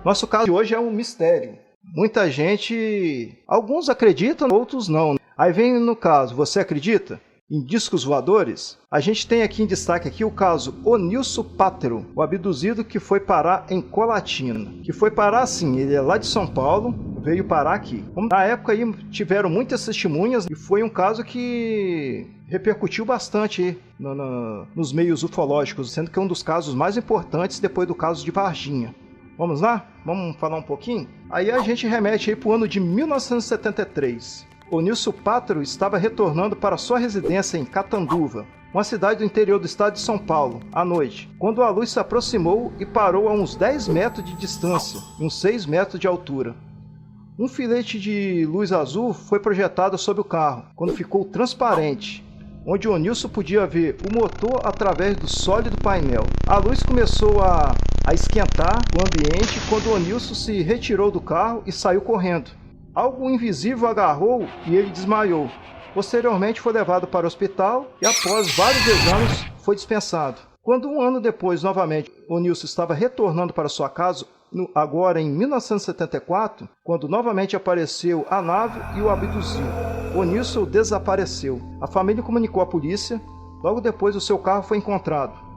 Nosso caso de hoje é um mistério. Muita gente, alguns acreditam, outros não. Aí vem no caso, você acredita em discos voadores? A gente tem aqui em destaque aqui o caso Onilson Pátero, o abduzido que foi parar em Colatina. Que foi parar assim, ele é lá de São Paulo, veio parar aqui. Na época aí tiveram muitas testemunhas e foi um caso que repercutiu bastante nos meios ufológicos, sendo que é um dos casos mais importantes depois do caso de Varginha. Vamos lá? Vamos falar um pouquinho? Aí a gente remete aí para o ano de 1973. Onilson Pátero estava retornando para sua residência em Catanduva, uma cidade do interior do estado de São Paulo, à noite, quando a luz se aproximou e parou a uns 10 metros de distância, e uns 6 metros de altura. Um filete de luz azul foi projetado sobre o carro, quando ficou transparente, onde Onilson podia ver o motor através do sólido painel. A luz começou a esquentar o ambiente quando Onilson se retirou do carro e saiu correndo. Algo invisível agarrou e ele desmaiou. Posteriormente foi levado para o hospital e após vários exames foi dispensado. Quando um ano depois, novamente, Onilson estava retornando para sua casa, agora em 1974, quando novamente apareceu a nave e o abduziu. Onilson desapareceu. A família comunicou à polícia. Logo depois, o seu carro foi encontrado.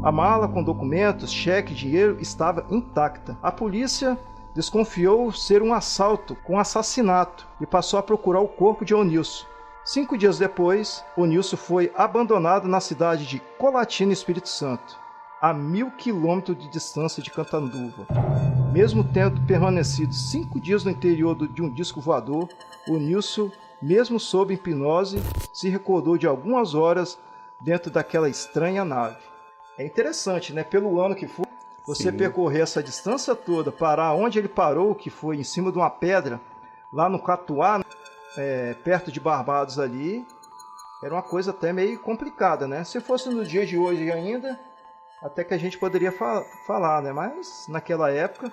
A mala com documentos, cheque, dinheiro estava intacta. A polícia desconfiou ser um assalto com assassinato e passou a procurar o corpo de Onilson. 5 dias depois, Onilson foi abandonado na cidade de Colatina, Espírito Santo, a 1.000 quilômetros de distância de Catanduva. Mesmo tendo permanecido 5 dias no interior de um disco voador, Onilson, mesmo sob hipnose, se recordou de algumas horas dentro daquela estranha nave. É interessante, né? Pelo ano que foi, você percorrer essa distância toda, parar onde ele parou, que foi em cima de uma pedra, lá no Catuá, perto de Barbados ali, era uma coisa até meio complicada, né? Se fosse no dia de hoje ainda, até que a gente poderia falar, né? Mas naquela época,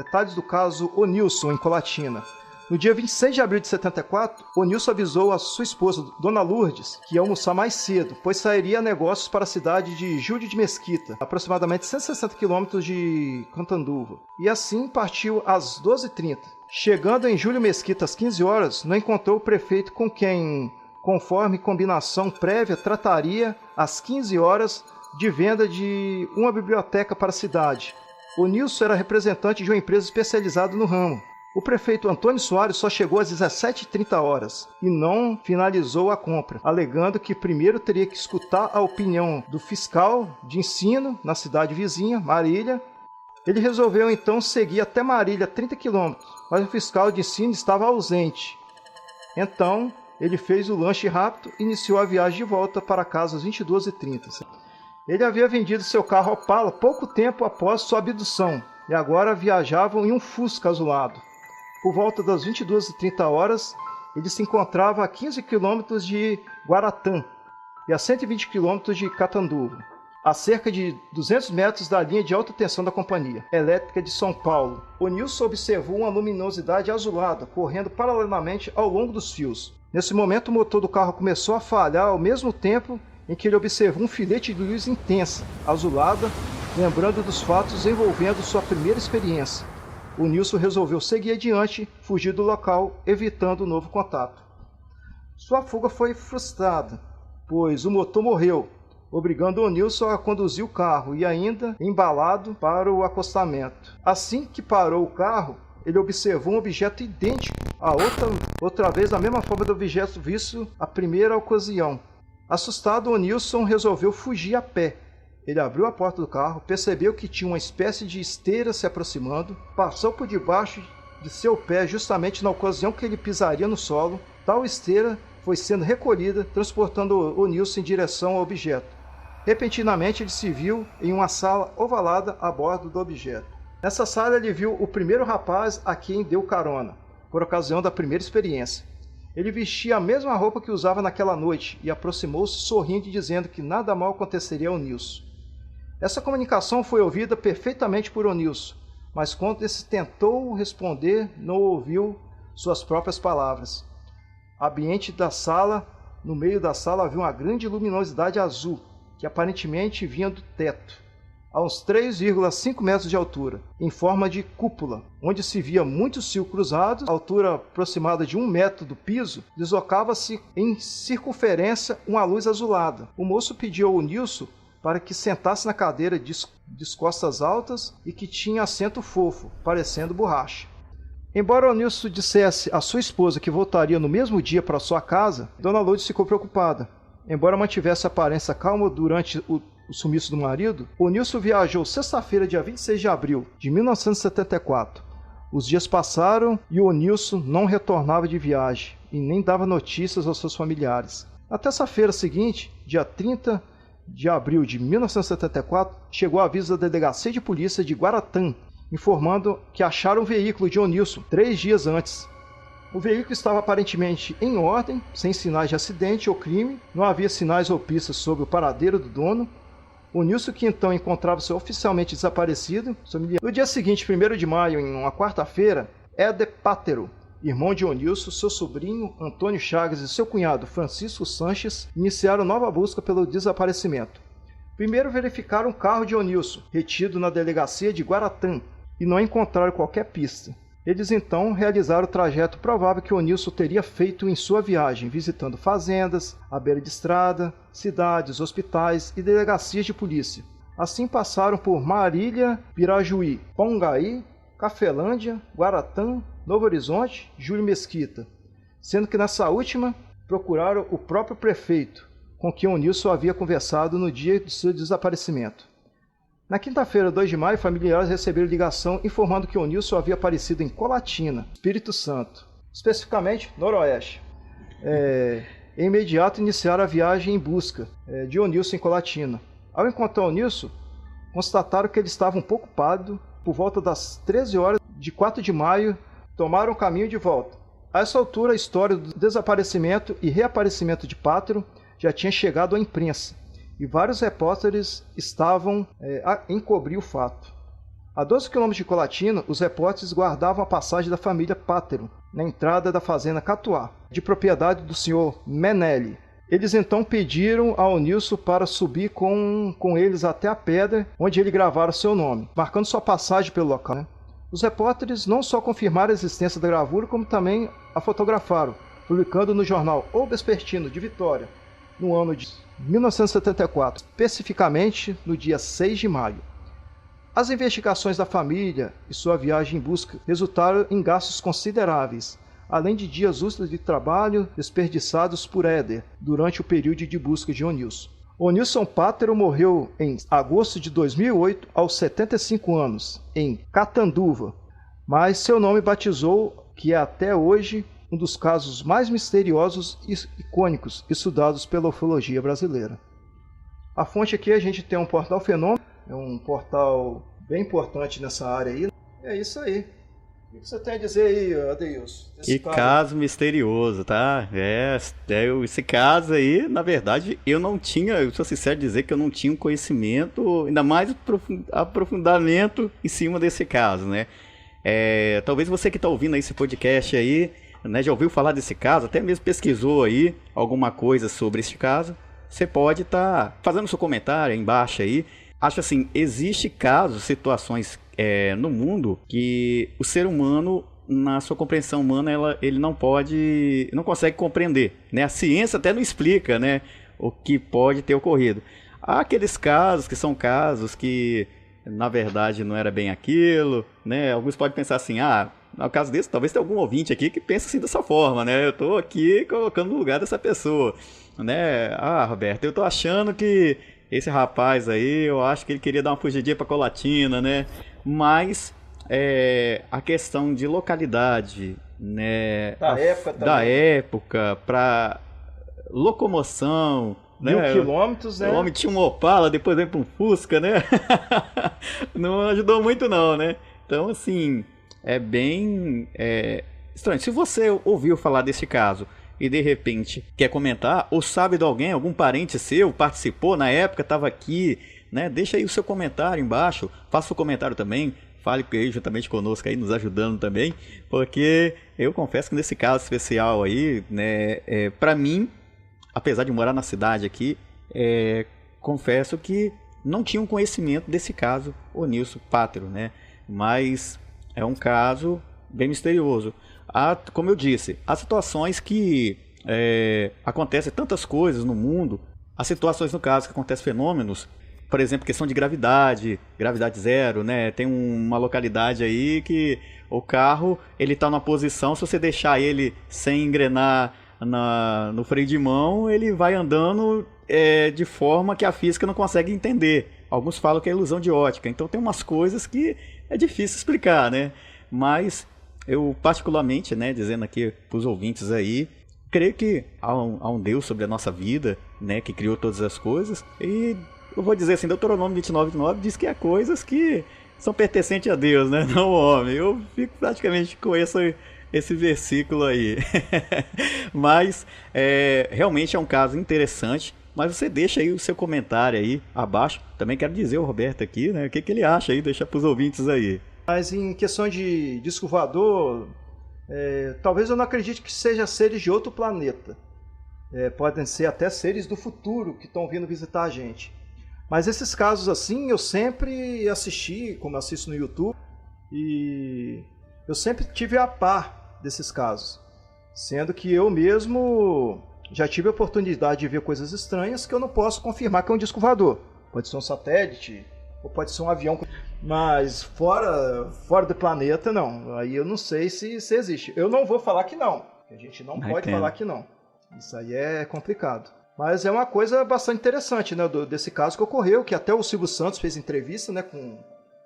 detalhes do caso Onilson em Colatina. No dia 26 de abril de 74, Onilson avisou a sua esposa, Dona Lourdes, que ia almoçar mais cedo, pois sairia a negócios para a cidade de Júlio de Mesquita, aproximadamente 160 quilômetros de Catanduva. E assim partiu às 12h30. Chegando em Júlio Mesquita às 15 horas, não encontrou o prefeito com quem, conforme combinação prévia, trataria às 15 horas de venda de uma biblioteca para a cidade. Onilson era representante de uma empresa especializada no ramo. O prefeito Antônio Soares só chegou às 17h30 e não finalizou a compra, alegando que primeiro teria que escutar a opinião do fiscal de ensino na cidade vizinha, Marília. Ele resolveu então seguir até Marília, 30 quilômetros, mas o fiscal de ensino estava ausente. Então, ele fez o lanche rápido e iniciou a viagem de volta para casa às 22h30. Ele havia vendido seu carro Opala pouco tempo após sua abdução e agora viajavam em um Fusca azulado. Por volta das 22h30, ele se encontrava a 15 quilômetros de Guaratã e a 120 quilômetros de Catanduva, a cerca de 200 metros da linha de alta tensão da Companhia Elétrica de São Paulo. Onilson observou uma luminosidade azulada correndo paralelamente ao longo dos fios. Nesse momento, o motor do carro começou a falhar ao mesmo tempo em que ele observou um filete de luz intensa, azulada, lembrando dos fatos envolvendo sua primeira experiência. Onilson resolveu seguir adiante, fugir do local, evitando um novo contato. Sua fuga foi frustrada, pois o motor morreu, obrigando Onilson a conduzir o carro e ainda embalado para o acostamento. Assim que parou o carro, ele observou um objeto idêntico a outra vez da mesma forma do objeto visto a primeira ocasião. Assustado, Onilson resolveu fugir a pé. Ele abriu a porta do carro, percebeu que tinha uma espécie de esteira se aproximando, passou por debaixo de seu pé justamente na ocasião que ele pisaria no solo. Tal esteira foi sendo recolhida, transportando Onilson em direção ao objeto. Repentinamente, ele se viu em uma sala ovalada a bordo do objeto. Nessa sala, ele viu o primeiro rapaz a quem deu carona, por ocasião da primeira experiência. Ele vestia a mesma roupa que usava naquela noite e aproximou-se sorrindo e dizendo que nada mal aconteceria a Onilson. Essa comunicação foi ouvida perfeitamente por Onilson, mas quando esse tentou responder, não ouviu suas próprias palavras. Ambiente da sala, no meio da sala havia uma grande luminosidade azul, que aparentemente vinha do teto. a uns 3,5 metros de altura, em forma de cúpula, onde se via muitos fios cruzados, a altura aproximada de 1 metro do piso, deslocava-se em circunferência uma luz azulada. O moço pediu ao Nilson para que sentasse na cadeira de costas altas e que tinha assento fofo, parecendo borracha. Embora o Nilson dissesse à sua esposa que voltaria no mesmo dia para sua casa, Dona Lourdes ficou preocupada. Embora mantivesse aparência calma durante o sumiço do marido, o Nilson viajou sexta-feira, dia 26 de abril de 1974. Os dias passaram e o Nilson não retornava de viagem e nem dava notícias aos seus familiares. Na terça-feira seguinte, dia 30 de abril de 1974, chegou aviso da Delegacia de Polícia de Guaratã, informando que acharam o veículo de Onilson 3 dias antes. O veículo estava aparentemente em ordem, sem sinais de acidente ou crime, não havia sinais ou pistas sobre o paradeiro do dono. O Nilson, que então encontrava-se oficialmente desaparecido, no dia seguinte, 1º de maio, em uma quarta-feira, Éder Pátero, irmão de Onilson, seu sobrinho Antônio Chagas e seu cunhado Francisco Sanches, iniciaram nova busca pelo desaparecimento. Primeiro verificaram o carro de Onilson, retido na delegacia de Guaratã, e não encontraram qualquer pista. Eles então realizaram o trajeto provável que Onilson teria feito em sua viagem, visitando fazendas, à beira de estrada, cidades, hospitais e delegacias de polícia. Assim passaram por Marília, Pirajuí, Pongaí, Cafelândia, Guaratã, Novo Horizonte, Júlio Mesquita, sendo que nessa última procuraram o próprio prefeito, com quem Onilson havia conversado no dia do seu desaparecimento. Na quinta-feira, 2 de maio, familiares receberam ligação informando que Onilson havia aparecido em Colatina, Espírito Santo, especificamente Noroeste. Em imediato iniciaram a viagem em busca de Onilson em Colatina. Ao encontrar Onilson, constataram que ele estava um pouco pálido. Por volta das 13 horas de 4 de maio, tomaram o caminho de volta. A essa altura, a história do desaparecimento e reaparecimento de Pátero já tinha chegado à imprensa, e vários repórteres estavam a encobrir o fato. A 12 quilômetros de Colatina, os repórteres guardavam a passagem da família Pátero, na entrada da fazenda Catuá, de propriedade do senhor Menelli. Eles então pediram ao Onilson para subir com eles até a pedra, onde ele gravara seu nome, marcando sua passagem pelo local. Os repórteres não só confirmaram a existência da gravura, como também a fotografaram, publicando no jornal O Vespertino de Vitória, no ano de 1974, especificamente no dia 6 de maio. As investigações da família e sua viagem em busca resultaram em gastos consideráveis, além de dias úteis de trabalho desperdiçados por Éder durante o período de busca de Onilson. Onilson Pátero morreu em agosto de 2008, aos 75 anos, em Catanduva, mas seu nome batizou, que é até hoje um dos casos mais misteriosos e icônicos estudados pela ufologia brasileira. A fonte aqui a gente tem um portal Fenômeno, é um portal bem importante nessa área aí. É isso aí. O que você tem a dizer aí, Adeilson? Que caso misterioso, tá? Esse caso aí, na verdade, eu sou sincero em dizer que eu não tinha um conhecimento, ainda mais aprofundamento em cima desse caso, né? Talvez você que está ouvindo esse podcast aí, né, já ouviu falar desse caso, até mesmo pesquisou aí alguma coisa sobre este caso, você pode estar fazendo seu comentário aí embaixo aí. Acho assim, existe casos, situações no mundo que o ser humano, na sua compreensão humana, ele não consegue compreender, né? A ciência até não explica, né, o que pode ter ocorrido. Há aqueles casos que são casos que, na verdade, não era bem aquilo, né? Alguns podem pensar assim, no caso desse, talvez tenha algum ouvinte aqui que pensa assim dessa forma, né? Eu estou aqui colocando no lugar dessa pessoa, né? Roberto, eu estou achando que esse rapaz aí, eu acho que ele queria dar uma fugidinha para Colatina, né? Mas a questão de localidade, né? Da época, para locomoção, 1.000 quilômetros, né? O homem tinha um Opala, depois veio para um Fusca, né? Não ajudou muito não, né? Então, assim, é bem estranho. Se você ouviu falar desse caso e de repente quer comentar, ou sabe de alguém, algum parente seu participou na época, estava aqui, né? Deixa aí o seu comentário embaixo, faça o comentário também, fale aí juntamente conosco aí, nos ajudando também, porque eu confesso que nesse caso especial aí, né, para mim, apesar de morar na cidade aqui, confesso que não tinham conhecimento desse caso Onilson Pátero, né? Mas é um caso bem misterioso. Como eu disse, há situações que acontecem tantas coisas no mundo, há situações no caso que acontecem fenômenos, por exemplo, questão de gravidade zero, né? Tem uma localidade aí que o carro ele está numa posição, se você deixar ele sem engrenar no freio de mão, ele vai andando de forma que a física não consegue entender. Alguns falam que é ilusão de ótica. Então tem umas coisas que é difícil explicar, né? Mas eu particularmente, né, dizendo aqui para os ouvintes aí, creio que há um Deus sobre a nossa vida, né, que criou todas as coisas. E eu vou dizer assim, Deuteronômio 29:9 diz que há coisas que são pertencentes a Deus, né, não ao homem. Eu fico praticamente com esse versículo aí. Mas realmente é um caso interessante. Mas você deixa aí o seu comentário aí abaixo. Também quero dizer ao Roberto aqui, né, o que ele acha aí, deixa para os ouvintes aí. Mas em questão de disco voador, talvez eu não acredite que seja seres de outro planeta. Podem ser até seres do futuro que estão vindo visitar a gente. Mas esses casos assim, eu sempre assisti, como eu assisto no YouTube, e eu sempre tive a par desses casos. Sendo que eu mesmo já tive a oportunidade de ver coisas estranhas que eu não posso confirmar que é um disco voador. Pode ser um satélite, ou pode ser um avião. Mas fora do planeta, não. Aí eu não sei se existe. Eu não vou falar que não. A gente não pode falar que não. Isso aí é complicado. Mas é uma coisa bastante interessante, né, desse caso que ocorreu, que até o Silvio Santos fez entrevista, né, com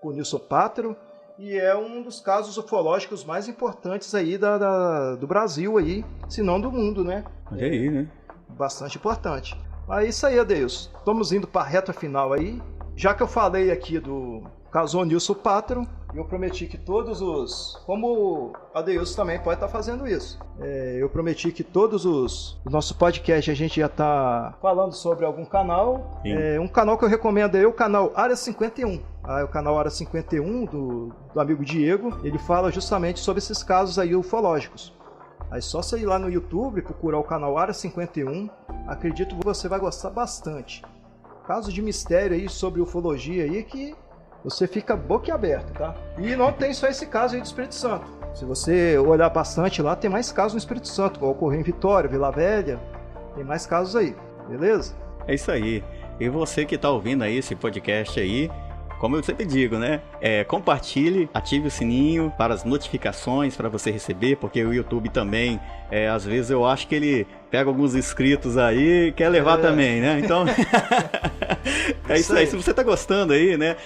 o Onilson Pátero, e é um dos casos ufológicos mais importantes aí do Brasil, aí, se não do mundo, né? Olha aí, né? Bastante importante. Mas isso aí, Adeilson. Estamos indo para a reta final aí. Já que eu falei aqui do caso Onilson Pátero, eu prometi que todos os... Como o Adeilson também pode estar fazendo isso. Eu prometi que todos os nossos podcasts a gente já está falando sobre algum canal. Um canal que eu recomendo é o canal Área 51. O canal Área 51 do amigo Diego. Ele fala justamente sobre esses casos aí ufológicos. Aí só você ir lá no YouTube, procurar o canal Área 51. Acredito que você vai gostar bastante. Caso de mistério aí sobre ufologia aí que... você fica boquiaberto, tá? E não tem só esse caso aí do Espírito Santo. Se você olhar bastante lá, tem mais casos no Espírito Santo, como ocorreu em Vitória, Vila Velha, tem mais casos aí, beleza? É isso aí. E você que tá ouvindo aí esse podcast aí, como eu sempre digo, né? Compartilhe, ative o sininho para as notificações para você receber, porque o YouTube também, às vezes eu acho que ele pega alguns inscritos aí e quer levar também, né? Então, é isso aí. Se você tá gostando aí, né?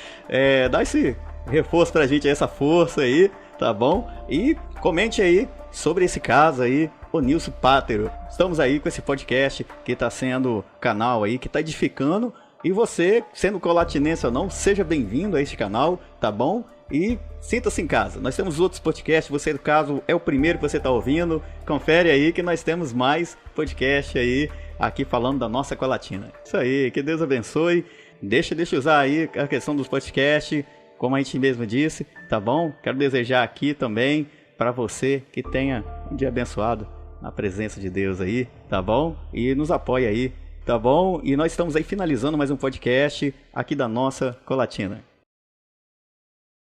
Dá esse reforço pra gente, essa força aí, tá bom? E comente aí sobre esse caso aí, Onilson Pátero. Estamos aí com esse podcast que tá sendo canal aí, que tá edificando. E você, sendo colatinense ou não, seja bem-vindo a este canal, tá bom? E sinta-se em casa. Nós temos outros podcasts, você, no caso, é o primeiro que você está ouvindo. Confere aí que nós temos mais podcast aí, aqui falando da nossa Colatina. Isso aí, que Deus abençoe. Deixa usar aí a questão dos podcasts, como a gente mesmo disse, tá bom? Quero desejar aqui também para você que tenha um dia abençoado na presença de Deus aí, tá bom? E nos apoie aí. Tá bom? E nós estamos aí finalizando mais um podcast aqui da nossa Colatina.